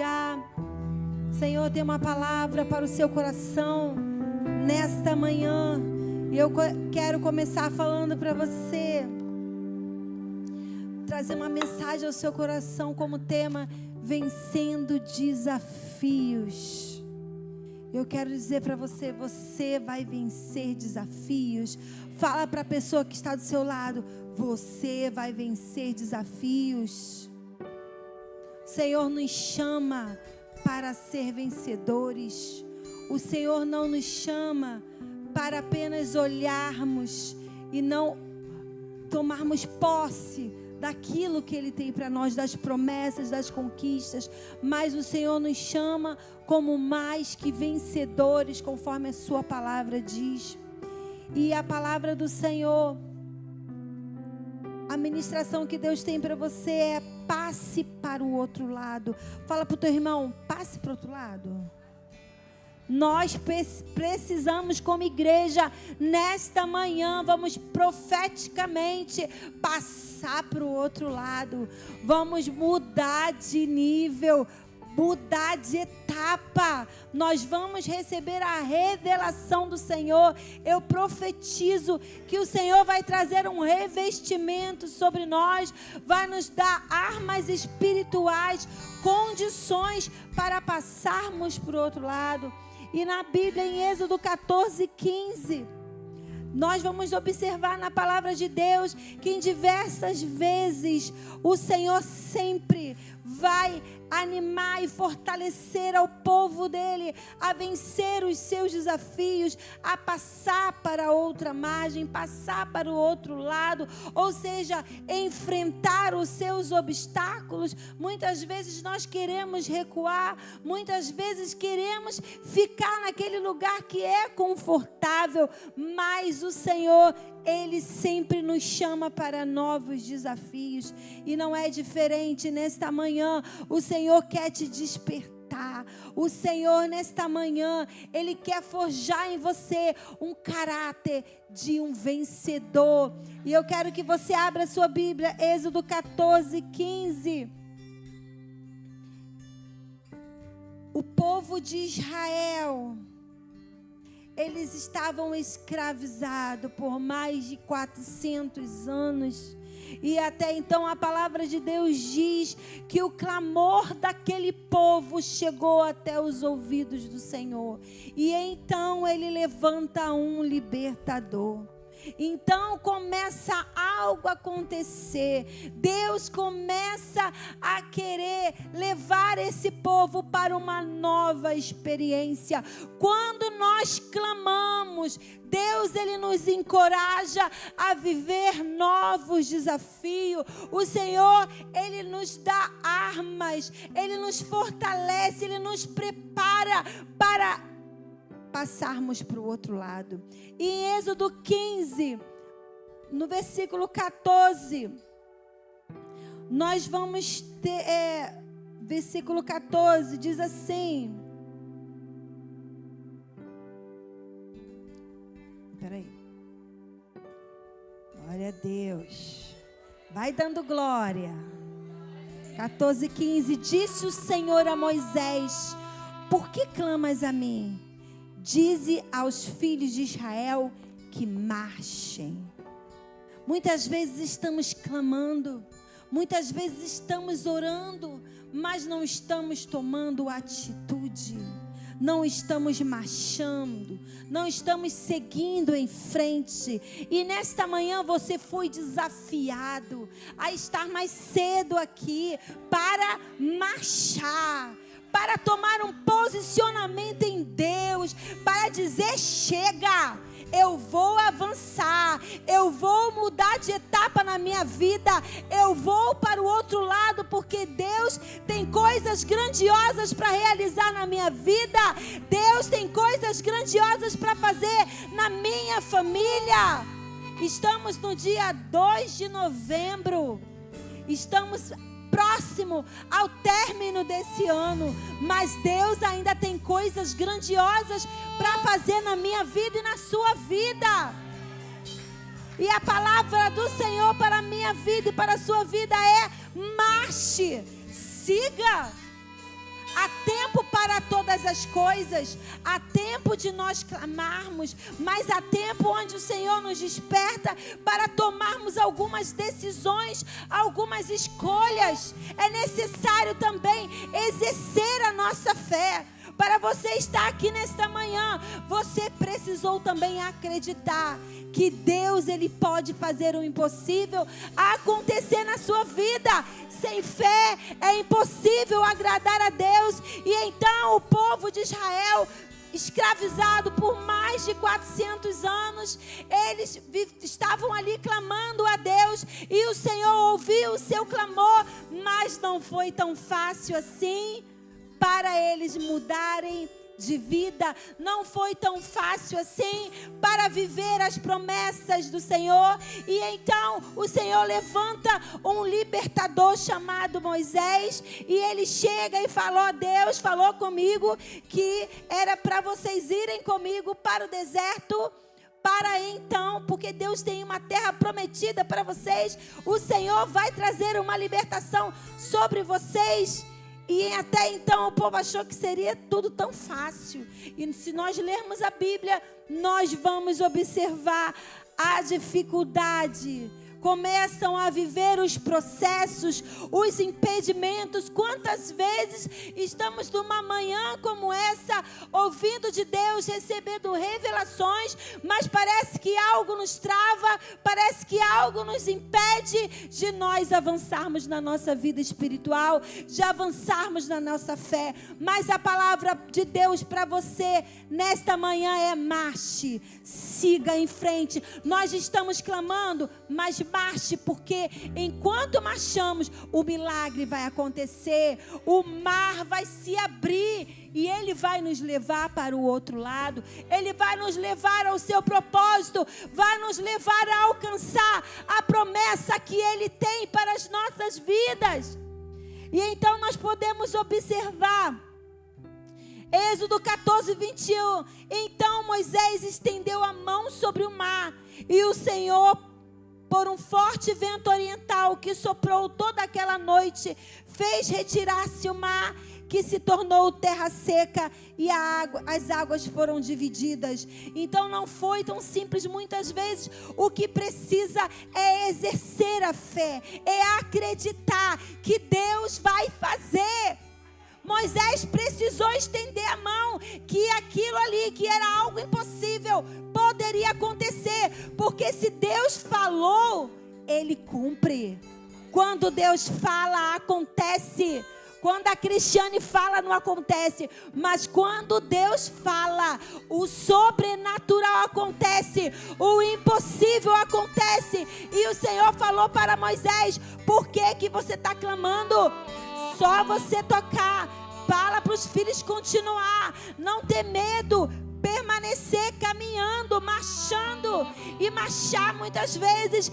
lugar. Senhor, tem uma palavra para o seu coração nesta manhã. E eu quero começar falando para você, trazer uma mensagem ao seu coração como tema: vencendo desafios. Eu quero dizer para você, você vai vencer desafios. Fala para a pessoa que está do seu lado, você vai vencer desafios. O Senhor nos chama para ser vencedores. O Senhor não nos chama para apenas olharmos e não tomarmos posse daquilo que Ele tem para nós, das promessas, das conquistas, mas o Senhor nos chama como mais que vencedores, conforme a sua palavra diz. E a palavra do Senhor, a ministração que Deus tem para você é: passe para o outro lado. Fala para o teu irmão, passe para o outro lado. Nós precisamos, como igreja, nesta manhã, vamos profeticamente passar para o outro lado. Vamos mudar de nível, mudar de etapa. Nós vamos receber a revelação do Senhor. Eu profetizo que o Senhor vai trazer um revestimento sobre nós, vai nos dar armas espirituais, condições para passarmos para o outro lado. E na Bíblia, em Êxodo 14:15, nós vamos observar na palavra de Deus que em diversas vezes o Senhor sempre vai animar e fortalecer ao povo dele a vencer os seus desafios, a passar para outra margem, passar para o outro lado, ou seja, enfrentar os seus obstáculos. Muitas vezes nós queremos recuar, muitas vezes queremos ficar naquele lugar que é confortável, mas o Senhor, Ele sempre nos chama para novos desafios, e não é diferente nesta manhã. O Senhor quer te despertar. O Senhor, nesta manhã, Ele quer forjar em você um caráter de um vencedor. E eu quero que você abra a sua Bíblia, Êxodo 14:15. O povo de Israel, eles estavam escravizados por mais de 400 anos. E até então a palavra de Deus diz que o clamor daquele povo chegou até os ouvidos do Senhor. E então Ele levanta um libertador. Então começa algo a acontecer. Deus começa a querer levar esse povo para uma nova experiência. Quando nós clamamos, Deus, Ele nos encoraja a viver novos desafios. O Senhor, Ele nos dá armas, Ele nos fortalece, Ele nos prepara para passarmos para o outro lado. E em Êxodo 15, no versículo 14, nós vamos ter, versículo 14, diz assim, peraí, glória a Deus, vai dando glória. 14:15, disse o Senhor a Moisés: por que clamas a mim? Dize aos filhos de Israel que marchem. Muitas vezes estamos clamando, muitas vezes estamos orando, mas não estamos tomando atitude, não estamos marchando, não estamos seguindo em frente. E nesta manhã você foi desafiado a estar mais cedo aqui para marchar, para tomar um posicionamento em Deus, para dizer: chega, eu vou avançar, eu vou mudar de etapa na minha vida, eu vou para o outro lado, porque Deus tem coisas grandiosas para realizar na minha vida, Deus tem coisas grandiosas para fazer na minha família. Estamos no dia 2 de novembro, estamos próximo ao término desse ano, mas Deus ainda tem coisas grandiosas para fazer na minha vida e na sua vida. E a palavra do Senhor para a minha vida e para a sua vida é: marche, siga. essas coisas. Há tempo de nós clamarmos, mas há tempo onde o Senhor nos desperta para tomarmos algumas decisões, algumas escolhas. É necessário também exercer a nossa fé. Para você estar aqui nesta manhã, você precisou também acreditar que Deus, Ele pode fazer o impossível acontecer na sua vida. Sem fé é impossível agradar a Deus. E então o povo de Israel, escravizado por mais de 400 anos, eles estavam ali clamando a Deus, e o Senhor ouviu o seu clamor, mas não foi tão fácil assim para eles mudarem de vida. Não foi tão fácil assim para viver as promessas do Senhor. E então o Senhor levanta um libertador chamado Moisés, e ele chega e falou a Deus, falou comigo que era para vocês irem comigo para o deserto, para então, porque Deus tem uma terra prometida para vocês. O Senhor vai trazer uma libertação sobre vocês. E até então o povo achou que seria tudo tão fácil. E se nós lermos a Bíblia, nós vamos observar a dificuldade. Começam a viver os processos, os impedimentos. Quantas vezes estamos numa manhã como essa, ouvindo de Deus, recebendo revelações, mas parece que algo nos trava, parece que algo nos impede de nós avançarmos na nossa vida espiritual, de avançarmos na nossa fé. Mas a palavra de Deus para você nesta manhã é: marche, siga em frente. Nós estamos clamando, mas marche, porque enquanto marchamos, o milagre vai acontecer, o mar vai se abrir e Ele vai nos levar para o outro lado. Ele vai nos levar ao seu propósito, vai nos levar a alcançar a promessa que Ele tem para as nossas vidas. E então nós podemos observar Êxodo 14, 21. Então Moisés estendeu a mão sobre o mar, e o Senhor, por um forte vento oriental que soprou toda aquela noite, fez retirar-se o mar, que se tornou terra seca, e as águas foram divididas. Então não foi tão simples. Muitas vezes o que precisa é exercer a fé, é acreditar que Deus vai fazer. Moisés precisou estender a mão, que aquilo ali, que era algo impossível, poderia acontecer, porque se Deus falou, Ele cumpre. Quando Deus fala, acontece. Quando a Cristiane fala, não acontece. Mas quando Deus fala, o sobrenatural acontece, o impossível acontece. E o Senhor falou para Moisés: por que você está clamando? Só você tocar. Fala para os filhos continuar, não ter medo, permanecer caminhando, marchando. E marchar muitas vezes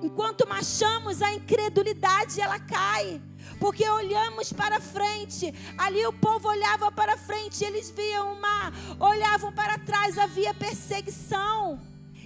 enquanto marchamos, a incredulidade ela cai, porque olhamos para frente. Ali o povo olhava para frente, eles viam o mar, olhavam para trás, havia perseguição.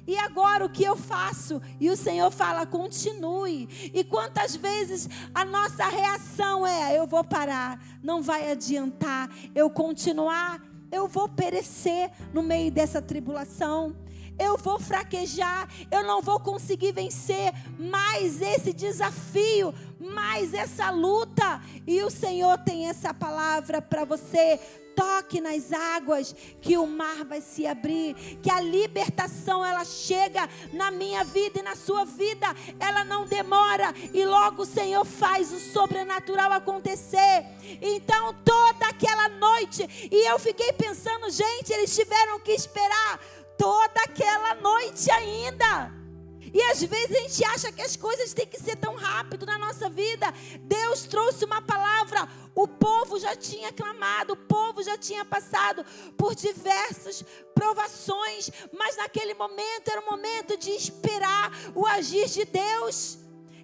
E agora o que eu faço? E o Senhor fala: continue. E quantas vezes a nossa reação é: eu vou parar, não vai adiantar, eu continuar, eu vou perecer no meio dessa tribulação, eu vou fraquejar, eu não vou conseguir vencer mais esse desafio, mais essa luta. E o Senhor tem essa palavra para você: toque nas águas, que o mar vai se abrir, que a libertação ela chega na minha vida e na sua vida, ela não demora, e logo o Senhor faz o sobrenatural acontecer. Então toda aquela noite, e eu fiquei pensando, gente, eles tiveram que esperar toda aquela noite ainda. E às vezes a gente acha que as coisas têm que ser tão rápido na nossa vida. Deus trouxe uma palavra, o povo já tinha clamado, o povo já tinha passado por diversas provações, mas naquele momento era o momento de esperar o agir de Deus.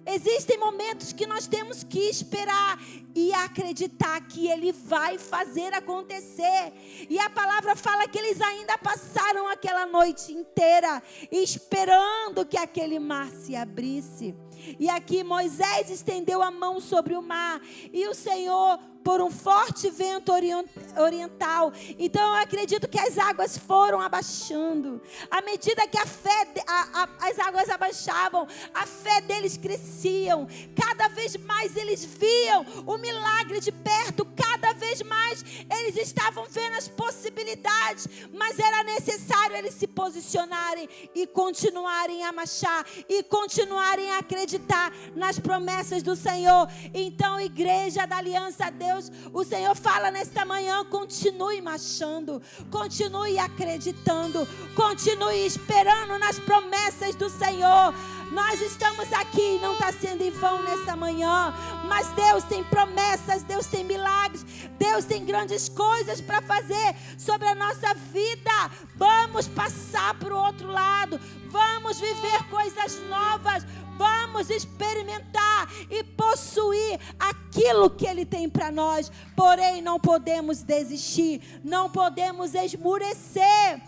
Existem momentos que nós temos que esperar e acreditar que Ele vai fazer acontecer. E a palavra fala que eles ainda passaram aquela noite inteira esperando que aquele mar se abrisse. E aqui Moisés estendeu a mão sobre o mar, e o Senhor, por um forte vento oriental. Então eu acredito que as águas foram abaixando. À medida que as águas abaixavam, a fé deles cresciam. Cada vez mais eles viam o milagre de perto. Cada vez mais eles estavam vendo as possibilidades. Mas era necessário eles se posicionarem e continuarem a marchar. E continuarem a acreditar nas promessas do Senhor. Então, igreja da Aliança a Deus, o Senhor fala nesta manhã: continue marchando, continue acreditando, continue esperando nas promessas do Senhor. Nós estamos aqui, não está sendo em vão nessa manhã, mas Deus tem promessas, Deus tem milagres, Deus tem grandes coisas para fazer sobre a nossa vida. Vamos passar para o outro lado, vamos viver coisas novas, vamos experimentar e possuir aquilo que Ele tem para nós. Porém, não podemos desistir, não podemos esmurecer.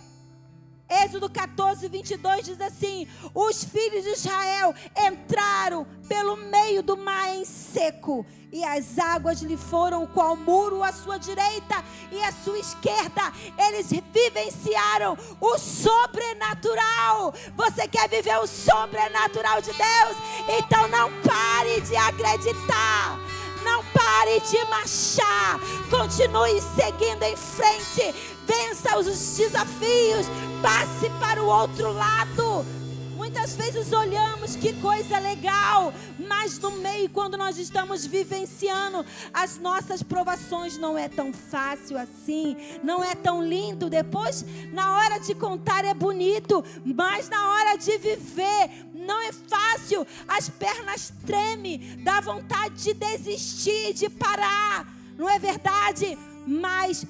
Êxodo 14, 22 diz assim: os filhos de Israel entraram pelo meio do mar em seco, e as águas lhe foram qual muro à sua direita e à sua esquerda. Eles vivenciaram o sobrenatural. Você quer viver o sobrenatural de Deus? Então não pare de acreditar, não pare de marchar, continue seguindo em frente, vença os desafios, passe para o outro lado. Muitas vezes olhamos, que coisa legal, mas no meio, quando nós estamos vivenciando as nossas provações, não é tão fácil assim, não é tão lindo. Depois, na hora de contar é bonito, mas na hora de viver não é fácil. As pernas tremem, dá vontade de desistir, de parar, não é verdade? Mas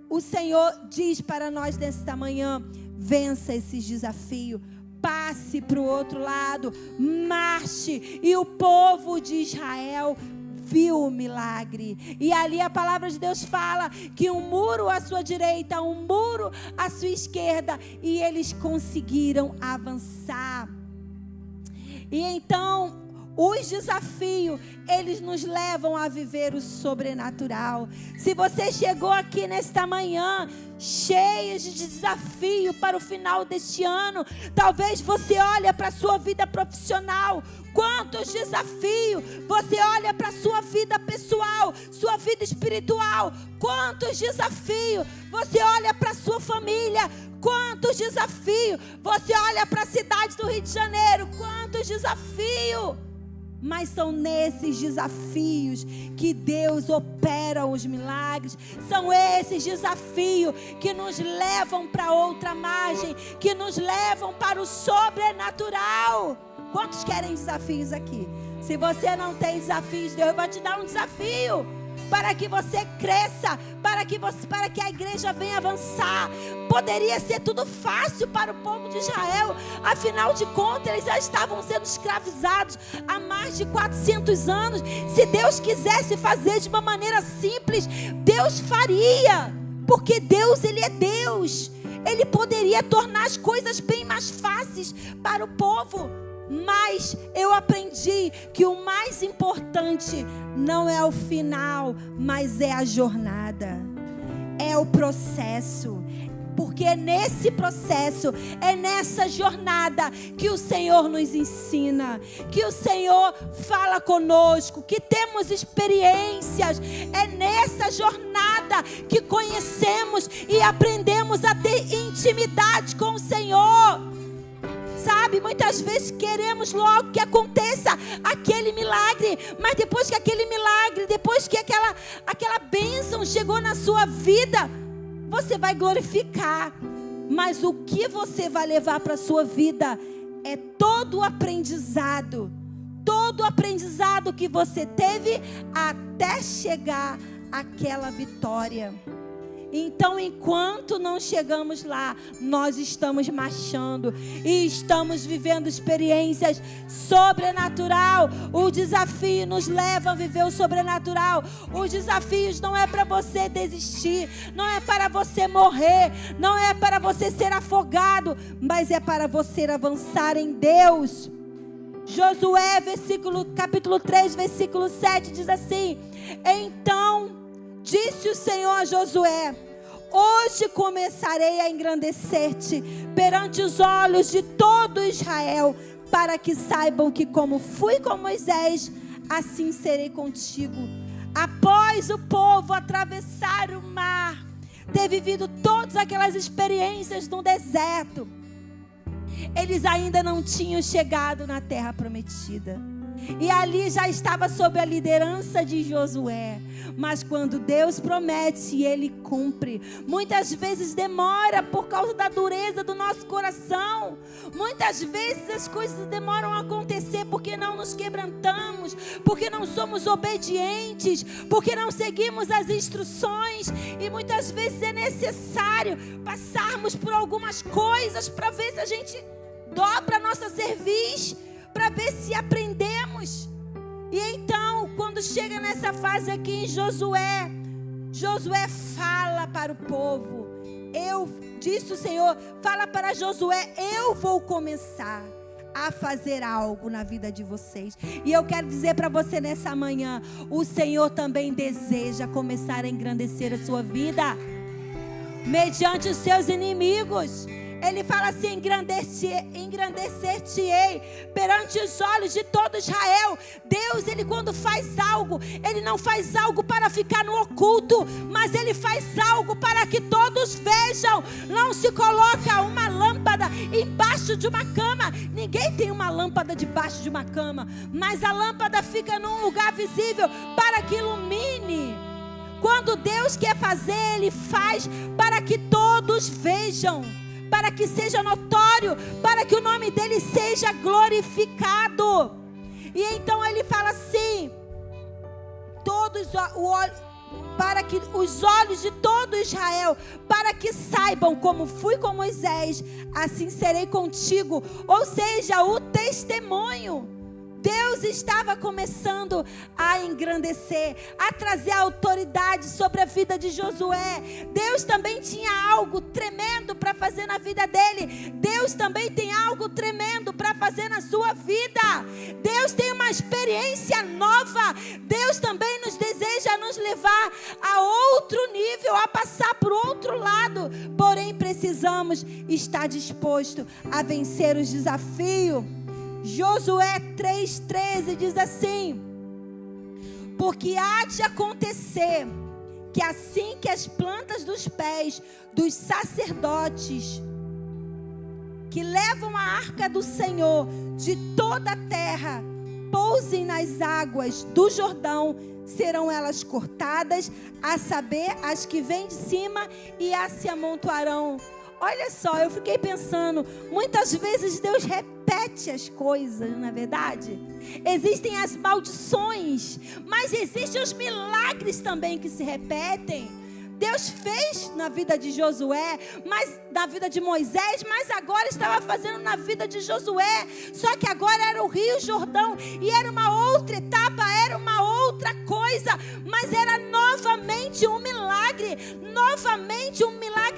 o Senhor diz para nós nesta manhã: vença esses desafios, passe para o outro lado, marche. E o povo de Israel viu o milagre. E ali a palavra de Deus fala que um muro à sua direita, um muro à sua esquerda, e eles conseguiram avançar. E então, os desafios, eles nos levam a viver o sobrenatural. Se você chegou aqui nesta manhã cheia de desafio para o final deste ano, talvez você olhe para a sua vida profissional, quantos desafios. Você olha para a sua vida pessoal, sua vida espiritual, quantos desafios. Você olha para a sua família, quantos desafios. Você olha para a cidade do Rio de Janeiro, quantos desafios. Mas são nesses desafios que Deus opera os milagres. São esses desafios que nos levam para outra margem, que nos levam para o sobrenatural. Quantos querem desafios aqui? Se você não tem desafios, Deus vai te dar um desafio para que você cresça, para que a igreja venha avançar. Poderia ser tudo fácil para o povo de Israel, afinal de contas eles já estavam sendo escravizados há mais de 400 anos. Se Deus quisesse fazer de uma maneira simples, Deus faria, porque Deus, Ele é Deus. Ele poderia tornar as coisas bem mais fáceis para o povo. Mas eu aprendi que o mais importante não é o final, mas é a jornada, é o processo. Porque é nesse processo, é nessa jornada que o Senhor nos ensina, que o Senhor fala conosco, que temos experiências. É nessa jornada que conhecemos e aprendemos a ter intimidade com o Senhor. Sabe, muitas vezes queremos logo que aconteça aquele milagre, mas depois que aquele milagre, depois que aquela bênção chegou na sua vida, você vai glorificar. Mas o que você vai levar para a sua vida é todo o aprendizado que você teve até chegar àquela vitória. Então, enquanto não chegamos lá, nós estamos marchando e estamos vivendo experiências sobrenatural. O desafio nos leva a viver o sobrenatural. Os desafios não é para você desistir, não é para você morrer, não é para você ser afogado, mas é para você avançar em Deus. Josué, capítulo 3, versículo 7, diz assim: então disse o Senhor a Josué: hoje começarei a engrandecer-te perante os olhos de todo Israel, para que saibam que como fui com Moisés, assim serei contigo. Após o povo atravessar o mar, ter vivido todas aquelas experiências no deserto, eles ainda não tinham chegado na terra prometida. E ali já estava sob a liderança de Josué. Mas quando Deus promete, Ele cumpre. Muitas vezes demora por causa da dureza do nosso coração. Muitas vezes as coisas demoram a acontecer porque não nos quebrantamos, porque não somos obedientes, porque não seguimos as instruções. E muitas vezes é necessário passarmos por algumas coisas para ver se a gente dobra a nossa cerviz, para ver se aprendemos. E então, quando chega nessa fase aqui em Josué fala para o povo: disse o Senhor, fala para Josué: eu vou começar a fazer algo na vida de vocês. E eu quero dizer para você nessa manhã: o Senhor também deseja começar a engrandecer a sua vida mediante os seus inimigos. Ele fala assim: engrandecer-te-ei perante os olhos de todo Israel. Deus, Ele quando faz algo, Ele não faz algo para ficar no oculto, mas Ele faz algo para que todos vejam. Não se coloca uma lâmpada embaixo de uma cama. Ninguém tem uma lâmpada debaixo de uma cama, mas a lâmpada fica num lugar visível para que ilumine. Quando Deus quer fazer, Ele faz para que todos vejam, para que seja notório, para que o nome dele seja glorificado. E então ele fala assim: para que os olhos de todo Israel, para que saibam como fui com Moisés, assim serei contigo. Ou seja, o testemunho. Deus estava começando a engrandecer, a trazer autoridade sobre a vida de Josué. Deus também tinha algo tremendo para fazer na vida dele. Deus também tem algo tremendo para fazer na sua vida. Deus tem uma experiência nova. Deus também nos deseja nos levar a outro nível, a passar por outro lado. Porém, precisamos estar disposto a vencer os desafios. Josué 3,13 diz assim: porque há de acontecer que assim que as plantas dos pés dos sacerdotes que levam a arca do Senhor de toda a terra pousem nas águas do Jordão, serão elas cortadas, a saber, as que vêm de cima, e as se amontoarão. Olha só, eu fiquei pensando, muitas vezes Deus repete as coisas, não é verdade? Existem as maldições, mas existem os milagres também que se repetem. Deus fez na vida de Josué, mas na vida de Moisés, mas agora estava fazendo na vida de Josué. Só que agora era o Rio Jordão e era uma outra etapa, era uma outra coisa, mas era novamente um milagre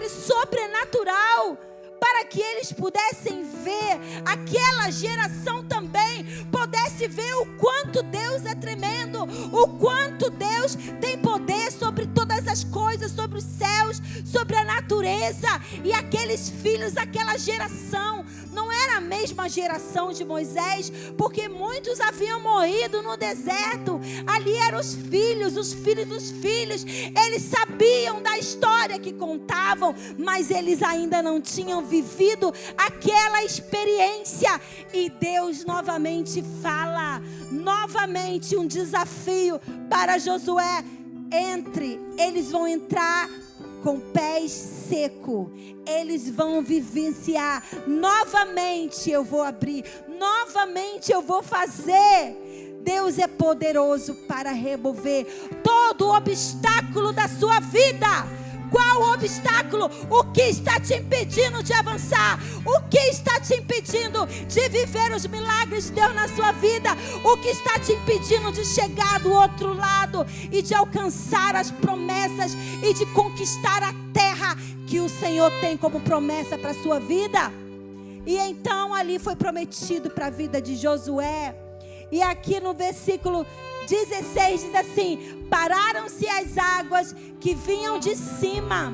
sobrenatural, para que eles pudessem ver, aquela geração também pudesse ver o quanto Deus é tremendo, o quanto Deus tem poder sobre todas as coisas, sobre os céus, sobre a natureza. E aqueles filhos, aquela geração, não era a mesma geração de Moisés, porque muitos haviam morrido no deserto. Ali eram os filhos dos filhos. Eles sabiam da história que contavam, mas eles ainda não tinham vivido aquela experiência. E Deus novamente fala, novamente um desafio para Josué: eles vão entrar com pés secos, eles vão vivenciar. Novamente eu vou abrir, novamente eu vou fazer. Deus é poderoso para remover todo o obstáculo da sua vida. Qual o obstáculo? O que está te impedindo de avançar? O que está te impedindo de viver os milagres de Deus na sua vida? O que está te impedindo de chegar do outro lado e de alcançar as promessas e de conquistar a terra que o Senhor tem como promessa para a sua vida? E então ali foi prometido para a vida de Josué. E aqui no versículo 16 diz assim: pararam-se as águas que vinham de cima,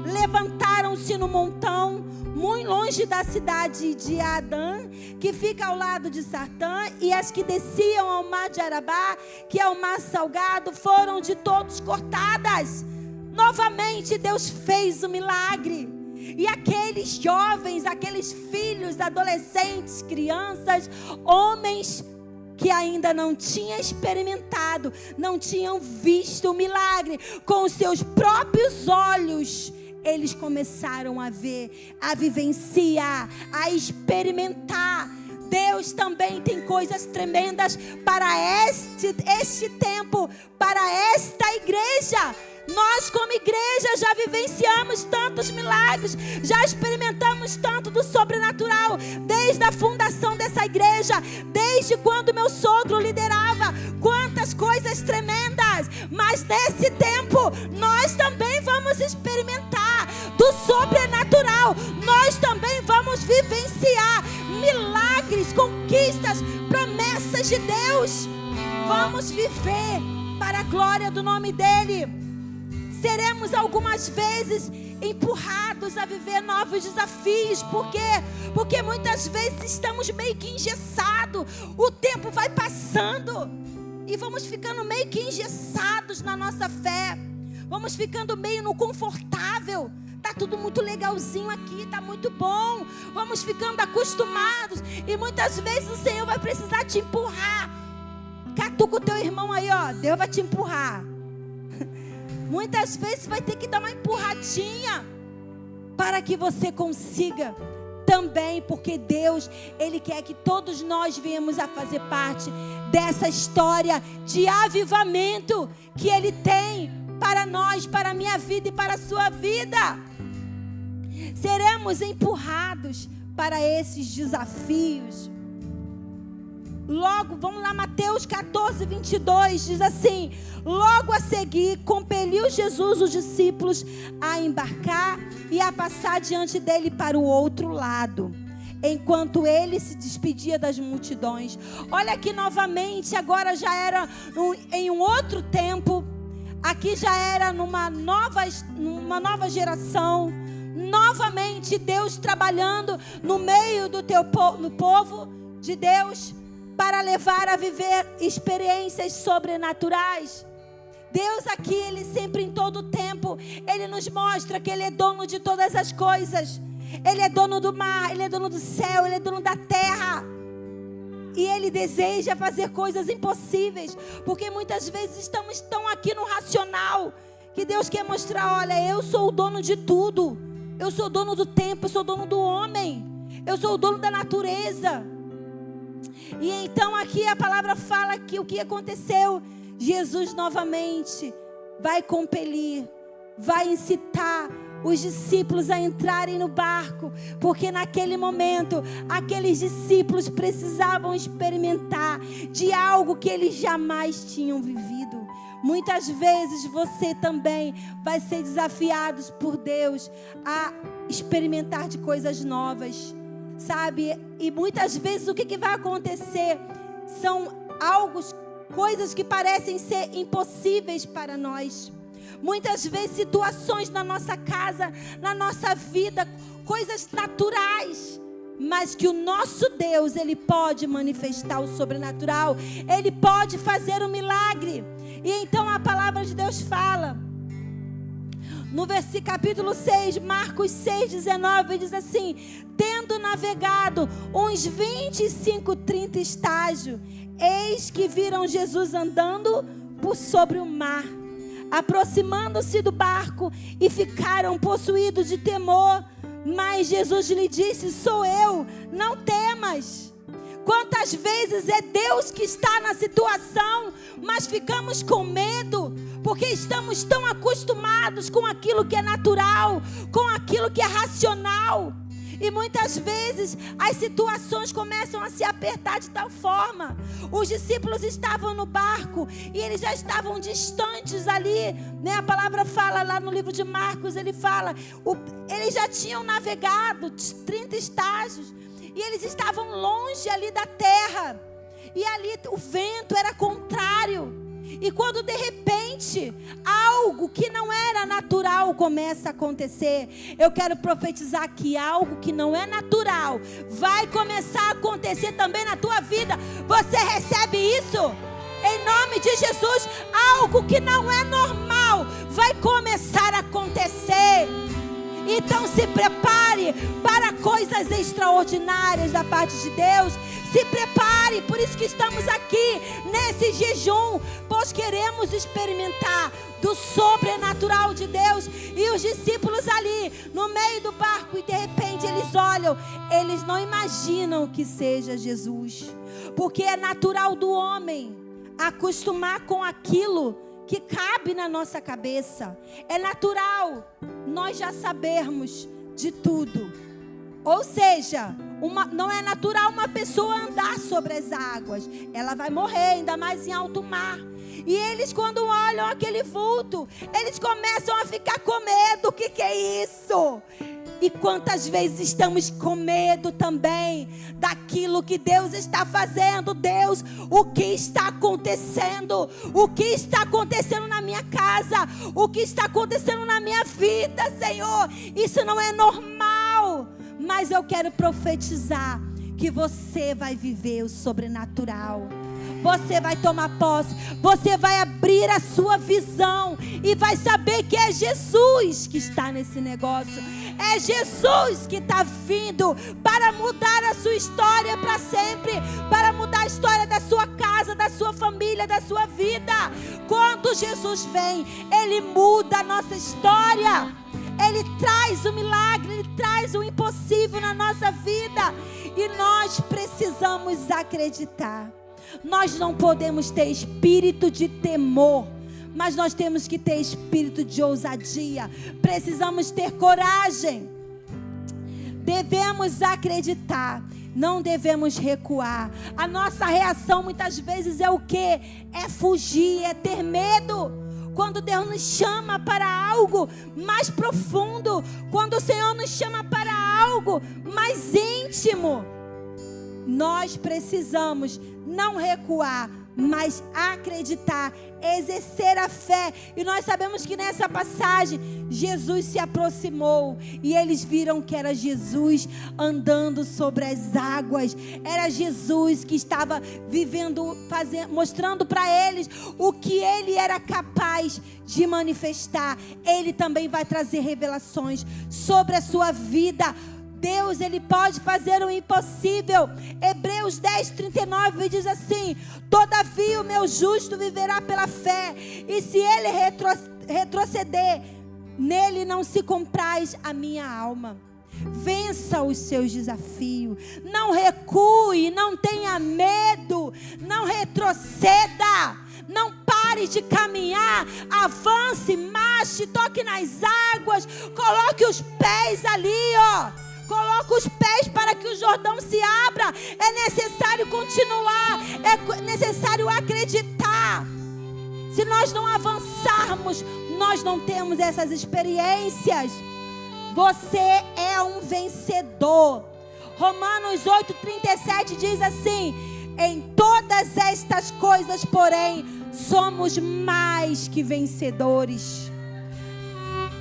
levantaram-se no montão, muito longe da cidade de Adã, que fica ao lado de Sartã, e as que desciam ao mar de Arabá, que é o mar salgado, foram de todos cortadas. Novamente Deus fez o milagre. E aqueles jovens, aqueles filhos, adolescentes, crianças, homens que ainda não tinham experimentado, não tinham visto o milagre com os seus próprios olhos, eles começaram a ver, a vivenciar, a experimentar. Deus também tem coisas tremendas para este tempo, para esta igreja. Nós como igreja já vivenciamos tantos milagres, já experimentamos tanto do sobrenatural, desde a fundação dessa igreja, desde quando meu sogro liderava, quantas coisas tremendas. Mas nesse tempo, nós também vamos experimentar do sobrenatural, nós também vamos vivenciar milagres, conquistas, promessas de Deus. Vamos viver para a glória do nome dEle. Seremos algumas vezes empurrados a viver novos desafios. Por quê? Porque muitas vezes estamos meio que engessados. O tempo vai passando e vamos ficando meio que engessados na nossa fé. Vamos ficando meio no confortável. Tá tudo muito legalzinho aqui, tá muito bom. Vamos ficando acostumados. E muitas vezes o Senhor vai precisar te empurrar. Catuca o teu irmão aí, ó. Deus vai te empurrar. Muitas vezes vai ter que dar uma empurradinha para que você consiga também, porque Deus, Ele quer que todos nós venhamos a fazer parte dessa história de avivamento que Ele tem para nós, para a minha vida e para a sua vida. Seremos empurrados para esses desafios. Logo, vamos lá, Mateus 14, 22, diz assim: logo a seguir, compeliu Jesus os discípulos a embarcar e a passar diante dele para o outro lado, enquanto ele se despedia das multidões. Olha aqui novamente, agora já era em um outro tempo, aqui já era numa nova geração, novamente Deus trabalhando no meio do no povo de Deus, para levar a viver experiências sobrenaturais. Deus aqui, Ele sempre em todo tempo, Ele nos mostra que Ele é dono de todas as coisas. Ele é dono do mar, Ele é dono do céu, Ele é dono da terra. E Ele deseja fazer coisas impossíveis, porque muitas vezes estamos tão aqui no racional, que Deus quer mostrar: olha, eu sou o dono de tudo. Eu sou o dono do tempo, eu sou o dono do homem. Eu sou o dono da natureza. E então aqui a palavra fala que o que aconteceu, Jesus novamente vai compelir, vai incitar os discípulos a entrarem no barco, porque naquele momento aqueles discípulos precisavam experimentar de algo que eles jamais tinham vivido. Muitas vezes você também vai ser desafiado por Deus a experimentar de coisas novas, sabe? E muitas vezes o que vai acontecer são coisas que parecem ser impossíveis para nós. Muitas vezes situações na nossa casa, na nossa vida, coisas naturais, mas que o nosso Deus, Ele pode manifestar o sobrenatural, Ele pode fazer um milagre. E então a palavra de Deus fala no versículo capítulo 6, Marcos 6, 19, diz assim: tendo navegado uns 25, 30 estágios, eis que viram Jesus andando por sobre o mar, aproximando-se do barco, e ficaram possuídos de temor. Mas Jesus lhe disse: sou eu, não temas. Quantas vezes é Deus que está na situação, mas ficamos com medo, porque estamos tão acostumados com aquilo que é natural, com aquilo que é racional. E muitas vezes as situações começam a se apertar de tal forma. Os discípulos estavam no barco e eles já estavam distantes ali, né? A palavra fala lá no livro de Marcos, ele fala, eles já tinham navegado 30 estágios. E eles estavam longe ali da terra. E ali o vento era contrário. E quando de repente algo que não era natural começa a acontecer, eu quero profetizar que algo que não é natural vai começar a acontecer também na tua vida. Você recebe isso? Em nome de Jesus, algo que não é normal vai começar a acontecer. Então se prepare para coisas extraordinárias da parte de Deus. Se prepare, por isso que estamos aqui nesse jejum, pois queremos experimentar do sobrenatural de Deus. E os discípulos ali no meio do barco, e de repente eles olham, eles não imaginam que seja Jesus, porque é natural do homem acostumar com aquilo que cabe na nossa cabeça. É natural nós já sabermos de tudo. Ou seja, não é natural uma pessoa andar sobre as águas. Ela vai morrer, ainda mais em alto mar. E eles, quando olham aquele vulto, eles começam a ficar com medo. O que é isso? E quantas vezes estamos com medo também daquilo que Deus está fazendo? Deus, o que está acontecendo? O que está acontecendo na minha casa? O que está acontecendo na minha vida, Senhor? Isso não é normal. Mas eu quero profetizar que você vai viver o sobrenatural. Você vai tomar posse. Você vai abrir a sua visão e vai saber que é Jesus que está nesse negócio. É Jesus que está vindo para mudar a sua história para sempre, para mudar a história da sua casa, da sua família, da sua vida. Quando Jesus vem, Ele muda a nossa história. Ele traz o milagre, Ele traz o impossível na nossa vida. E nós precisamos acreditar. Nós não podemos ter espírito de temor, mas nós temos que ter espírito de ousadia. Precisamos ter coragem. Devemos acreditar. Não devemos recuar. A nossa reação muitas vezes é o quê? É fugir, é ter medo. Quando Deus nos chama para algo mais profundo, quando o Senhor nos chama para algo mais íntimo, nós precisamos não recuar, mas acreditar, exercer a fé. E nós sabemos que nessa passagem Jesus se aproximou e eles viram que era Jesus andando sobre as águas. Era Jesus que estava vivendo, mostrando para eles o que Ele era capaz de manifestar. Ele também vai trazer revelações sobre a sua vida. Deus, Ele pode fazer o impossível. Hebreus 10:39 diz assim: todavia o meu justo viverá pela fé, e se ele retroceder, nele não se compraz a minha alma. Vença os seus desafios, não recue, não tenha medo, não retroceda, não pare de caminhar, avance, marche, toque nas águas, coloque os pés ali, ó. Coloca os pés para que o Jordão se abra. É necessário continuar. É necessário acreditar. Se nós não avançarmos, nós não temos essas experiências. Você é um vencedor. Romanos 8:37 diz assim: em todas estas coisas, porém, somos mais que vencedores.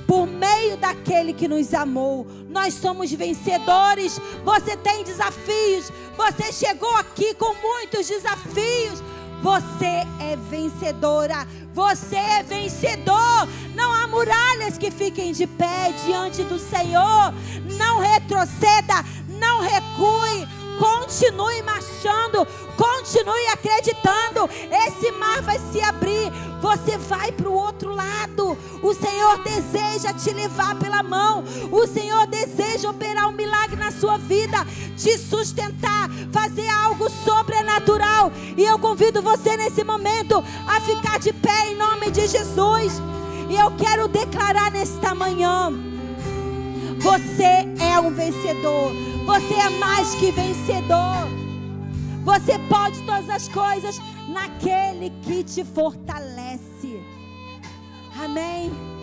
Por meio daquele que nos amou, nós somos vencedores. Você tem desafios. Você chegou aqui com muitos desafios. Você é vencedora. Você é vencedor. Não há muralhas que fiquem de pé diante do Senhor. Não retroceda. Não recue. Continue marchando. Continue acreditando. Esse mar vai se abrir. Você vai para o outro lado. O Senhor deseja te levar pela mão. O Senhor deseja operar um milagre na sua vida, te sustentar, fazer algo sobrenatural. E eu convido você nesse momento a ficar de pé em nome de Jesus. E eu quero declarar nesta manhã: você é um vencedor. Você é mais que vencedor. Você pode todas as coisas naquele que te fortalece. Amém.